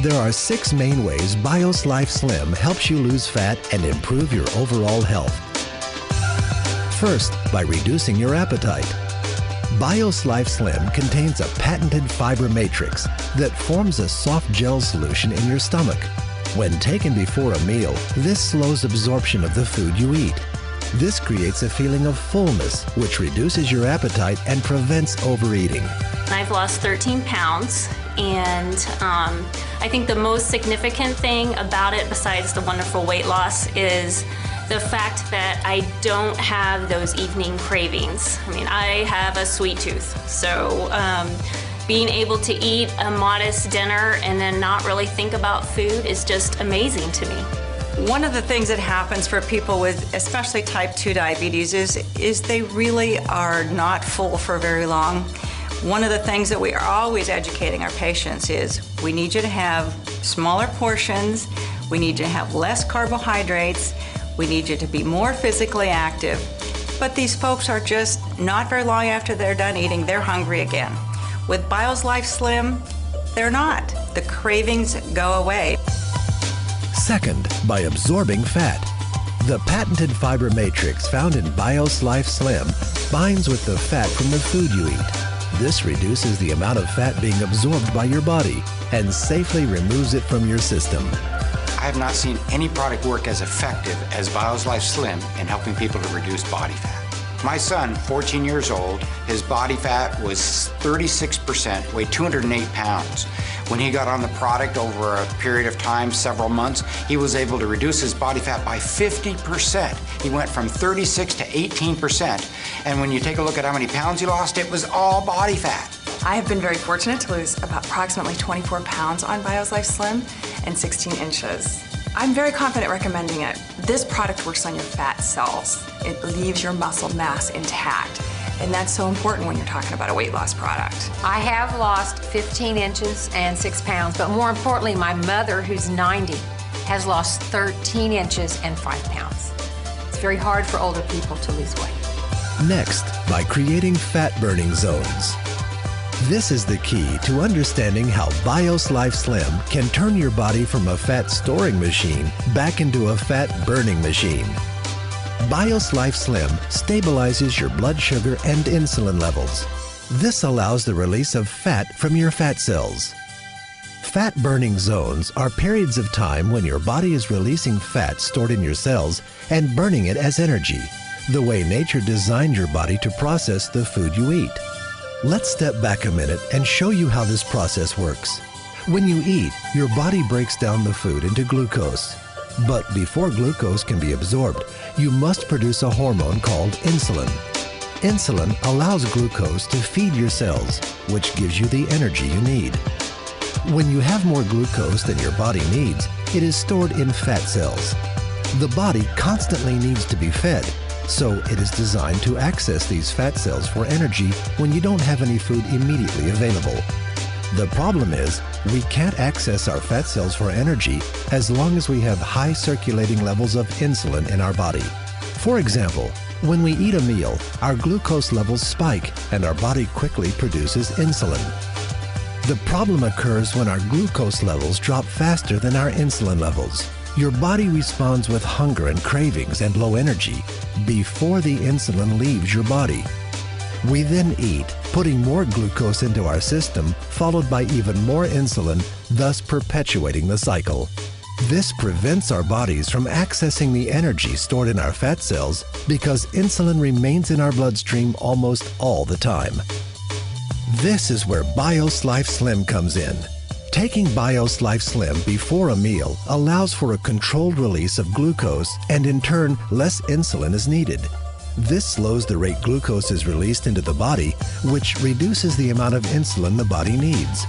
There are 6 main ways BIOS Life Slim helps you lose fat and improve your overall health. First, by reducing your appetite. BIOS Life Slim contains a patented fiber matrix that forms a soft gel solution in your stomach. When taken before a meal, this slows absorption of the food you eat. This creates a feeling of fullness, which reduces your appetite and prevents overeating. I've lost 13 pounds, and I think the most significant thing about it, besides the wonderful weight loss, is the fact that I don't have those evening cravings. I mean, I have a sweet tooth, so being able to eat a modest dinner and then not really think about food is just amazing to me. One of the things that happens for people with especially type 2 diabetes is they really are not full for very long. One of the things that we are always educating our patients is we need you to have smaller portions, we need you to have less carbohydrates, we need you to be more physically active. But these folks are just not very long after they're done eating, they're hungry again. With BIOS Life Slim, they're not. The cravings go away. Second, by absorbing fat. The patented fiber matrix found in BIOS Life Slim binds with the fat from the food you eat. This reduces the amount of fat being absorbed by your body and safely removes it from your system. I have not seen any product work as effective as BIOS Life Slim in helping people to reduce body fat. My son, 14 years old, his body fat was 36%, weighed 208 pounds. When he got on the product over a period of time, several months, he was able to reduce his body fat by 50%. He went from 36 to 18%. And when you take a look at how many pounds he lost, it was all body fat. I have been very fortunate to lose about approximately 24 pounds on BIOS Life Slim and 16 inches. I'm very confident recommending it. This product works on your fat cells. It leaves your muscle mass intact. And that's so important when you're talking about a weight loss product. I have lost 15 inches and 6 pounds, but more importantly, my mother, who's 90, has lost 13 inches and 5 pounds. It's very hard for older people to lose weight. Next, by creating fat-burning zones. This is the key to understanding how BIOS Life Slim can turn your body from a fat storing machine back into a fat burning machine. BIOS Life Slim stabilizes your blood sugar and insulin levels. This allows the release of fat from your fat cells. Fat burning zones are periods of time when your body is releasing fat stored in your cells and burning it as energy, the way nature designed your body to process the food you eat. Let's step back a minute and show you how this process works. When you eat, your body breaks down the food into glucose. But before glucose can be absorbed, you must produce a hormone called insulin. Insulin allows glucose to feed your cells, which gives you the energy you need. When you have more glucose than your body needs, it is stored in fat cells. The body constantly needs to be fed, so it is designed to access these fat cells for energy when you don't have any food immediately available. The problem is, we can't access our fat cells for energy as long as we have high circulating levels of insulin in our body. For example, when we eat a meal, our glucose levels spike and our body quickly produces insulin. The problem occurs when our glucose levels drop faster than our insulin levels. Your body responds with hunger and cravings and low energy before the insulin leaves your body. We then eat, putting more glucose into our system, followed by even more insulin, thus perpetuating the cycle. This prevents our bodies from accessing the energy stored in our fat cells because insulin remains in our bloodstream almost all the time. This is where BIOS Life Slim comes in. Taking BIOS Life Slim before a meal allows for a controlled release of glucose, and in turn, less insulin is needed. This slows the rate glucose is released into the body, which reduces the amount of insulin the body needs.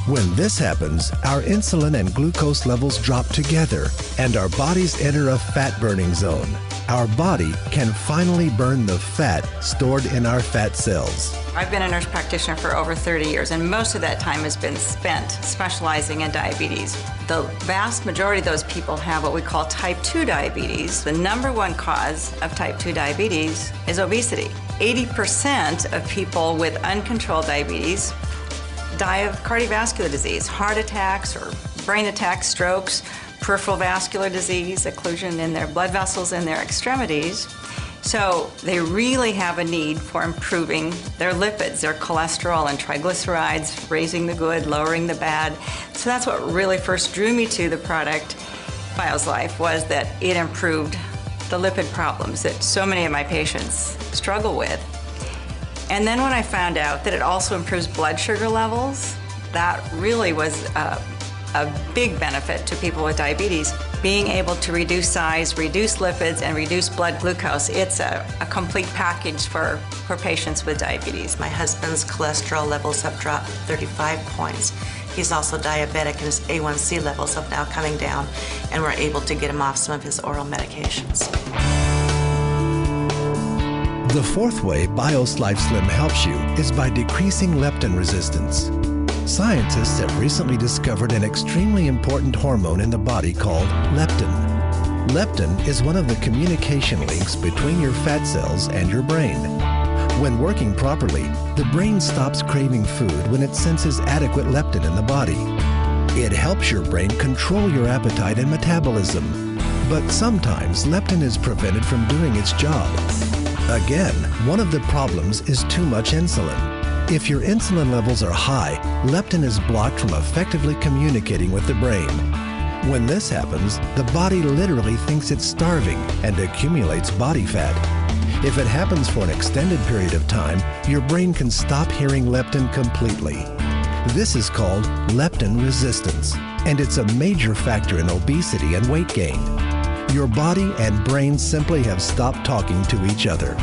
When this happens, our insulin and glucose levels drop together, and our bodies enter a fat-burning zone. Our body can finally burn the fat stored in our fat cells. I've been a nurse practitioner for over 30 years, and most of that time has been spent specializing in diabetes. The vast majority of those people have what we call type 2 diabetes. The #1 cause of type 2 diabetes is obesity. 80% of people with uncontrolled diabetes die of cardiovascular disease, heart attacks or brain attacks, strokes, peripheral vascular disease, occlusion in their blood vessels in their extremities. So they really have a need for improving their lipids, their cholesterol and triglycerides, raising the good, lowering the bad. So that's what really first drew me to the product, BioSlife, was that it improved the lipid problems that so many of my patients struggle with. And then when I found out that it also improves blood sugar levels, that really was a big benefit to people with diabetes. Being able to reduce size, reduce lipids, and reduce blood glucose, it's a complete package for patients with diabetes. My husband's cholesterol levels have dropped 35 points. He's also diabetic and his A1C levels have now coming down, and we're able to get him off some of his oral medications. The fourth way BioSlife Slim helps you is by decreasing leptin resistance. Scientists have recently discovered an extremely important hormone in the body called leptin. Leptin is one of the communication links between your fat cells and your brain. When working properly, the brain stops craving food when it senses adequate leptin in the body. It helps your brain control your appetite and metabolism. But sometimes leptin is prevented from doing its job. Again, one of the problems is too much insulin. If your insulin levels are high, leptin is blocked from effectively communicating with the brain. When this happens, the body literally thinks it's starving and accumulates body fat. If it happens for an extended period of time, your brain can stop hearing leptin completely. This is called leptin resistance, and it's a major factor in obesity and weight gain. Your body and brain simply have stopped talking to each other.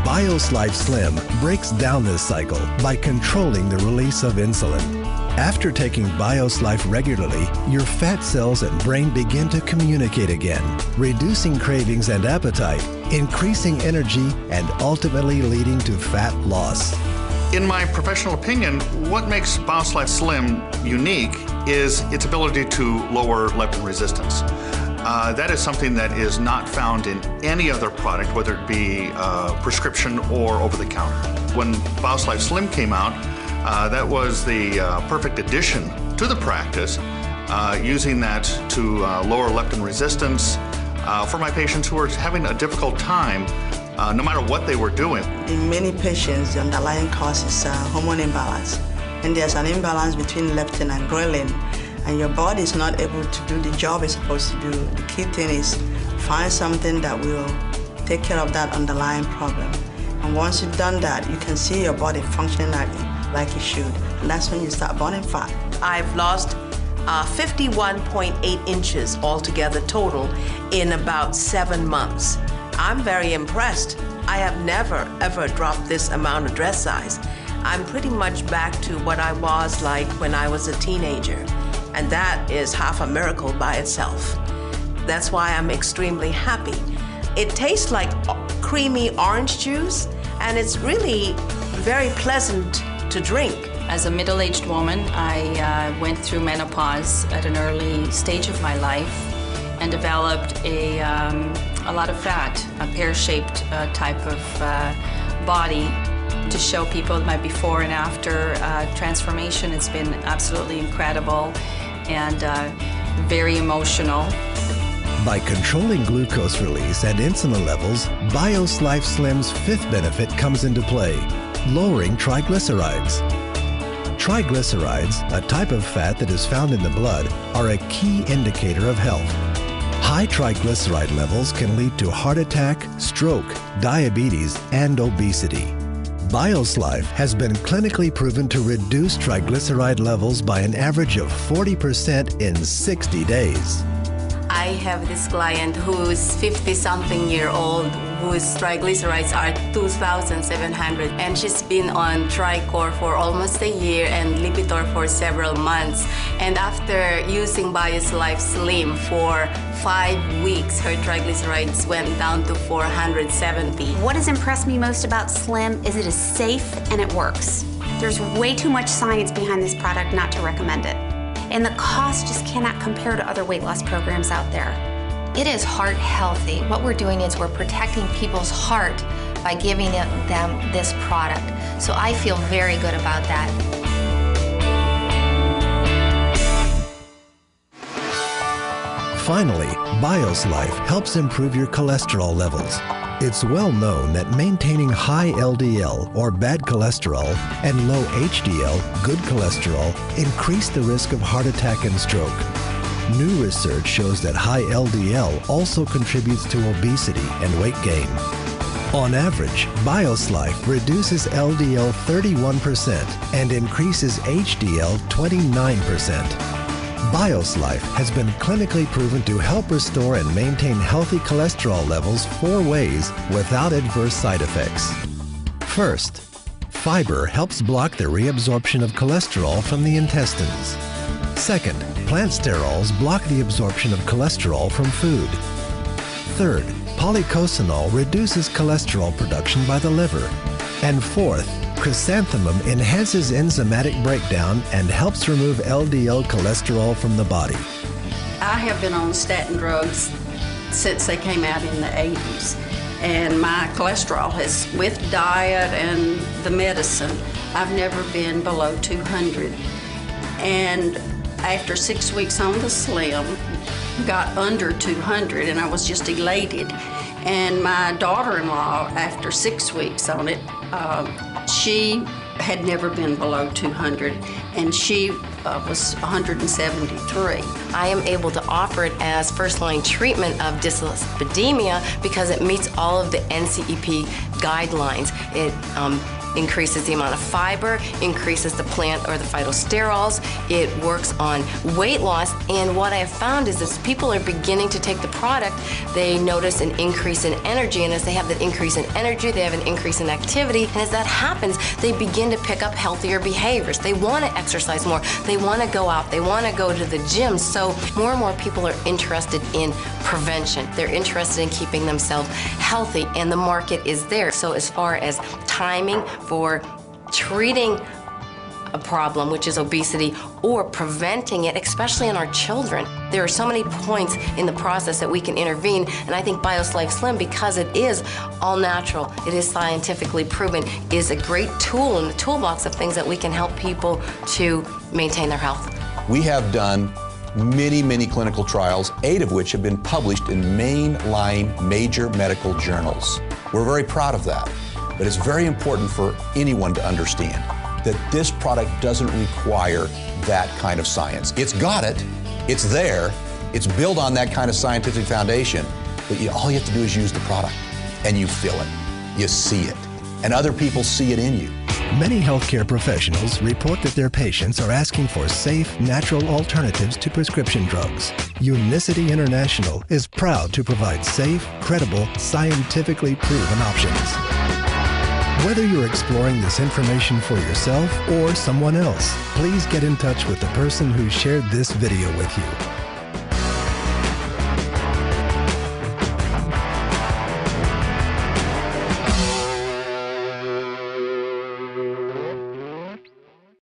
BioSlife Slim breaks down this cycle by controlling the release of insulin. After taking BioSlife regularly, your fat cells and brain begin to communicate again, reducing cravings and appetite, increasing energy, and ultimately leading to fat loss. In my professional opinion, what makes BioSlife Slim unique is its ability to lower leptin resistance. That is something that is not found in any other product, whether it be prescription or over-the-counter. When BioSlife Slim came out, that was the perfect addition to the practice, using that to lower leptin resistance for my patients who were having a difficult time no matter what they were doing. In many patients, the underlying cause is hormone imbalance. And there's an imbalance between leptin and ghrelin. And your body is not able to do the job it's supposed to do. The key thing is find something that will take care of that underlying problem. And once you've done that, you can see your body functioning like it should. And that's when you start burning fat. I've lost 51.8 inches altogether total in about 7 months. I'm very impressed. I have never, ever dropped this amount of dress size. I'm pretty much back to what I was like when I was a teenager. And that is half a miracle by itself. That's why I'm extremely happy. It tastes like creamy orange juice, and it's really very pleasant to drink. As a middle-aged woman, I went through menopause at an early stage of my life and developed a lot of fat, a pear-shaped type of body. To show people my before and after transformation, it's been absolutely incredible and very emotional. By controlling glucose release and insulin levels, BioSlife Slim's fifth benefit comes into play, lowering triglycerides. Triglycerides, a type of fat that is found in the blood, are a key indicator of health. High triglyceride levels can lead to heart attack, stroke, diabetes, and obesity. BioSlife has been clinically proven to reduce triglyceride levels by an average of 40% in 60 days. I have this client who's 50-something year old whose triglycerides are 2,700, and she's been on Tricor for almost a year and Lipitor for several months. And after using BioSlife Slim for 5 weeks, her triglycerides went down to 470. What has impressed me most about Slim is it is safe and it works. There's way too much science behind this product not to recommend it. And the cost just cannot compare to other weight loss programs out there. It is heart healthy. What we're doing is we're protecting people's heart by giving them this product. So I feel very good about that. Finally, BioSlife helps improve your cholesterol levels. It's well known that maintaining high LDL, or bad cholesterol, and low HDL, good cholesterol, increase the risk of heart attack and stroke. New research shows that high LDL also contributes to obesity and weight gain. On average, BioSlife reduces LDL 31% and increases HDL 29%. BioSlife has been clinically proven to help restore and maintain healthy cholesterol levels 4 ways without adverse side effects. First, fiber helps block the reabsorption of cholesterol from the intestines. Second, plant sterols block the absorption of cholesterol from food. Third, polycosanol reduces cholesterol production by the liver. And fourth, chrysanthemum enhances enzymatic breakdown and helps remove LDL cholesterol from the body. I have been on statin drugs since they came out in the 80s. And my cholesterol has, with diet and the medicine, I've never been below 200. And after 6 weeks on the Slim, got under 200, and I was just elated. And my daughter-in-law, after 6 weeks on it, she had never been below 200, and she was 173. I am able to offer it as first-line treatment of dyslipidemia because it meets all of the NCEP guidelines. It increases the amount of fiber, increases the plant or the phytosterols. It works on weight loss, and what I have found is as people are beginning to take the product, they notice an increase in energy, and as they have that increase in energy, they have an increase in activity, and as that happens, they begin to pick up healthier behaviors. They want to exercise more, they want to go out, they want to go to the gym, so more and more people are interested in prevention. They're interested in keeping themselves healthy, and the market is there. So as far as timing for treating a problem, which is obesity, or preventing it, especially in our children, there are so many points in the process that we can intervene, and I think BioSlife Slim, because it is all natural, it is scientifically proven, is a great tool in the toolbox of things that we can help people to maintain their health. We have done many clinical trials, 8 of which have been published in mainline major medical journals. We're very proud of that, but it's very important for anyone to understand that this product doesn't require that kind of science. It's got it, it's there, it's built on that kind of scientific foundation, but all you have to do is use the product, and you feel it, you see it, and other people see it in you. Many healthcare professionals report that their patients are asking for safe, natural alternatives to prescription drugs. Unicity International is proud to provide safe, credible, scientifically proven options. Whether you're exploring this information for yourself or someone else, please get in touch with the person who shared this video with you.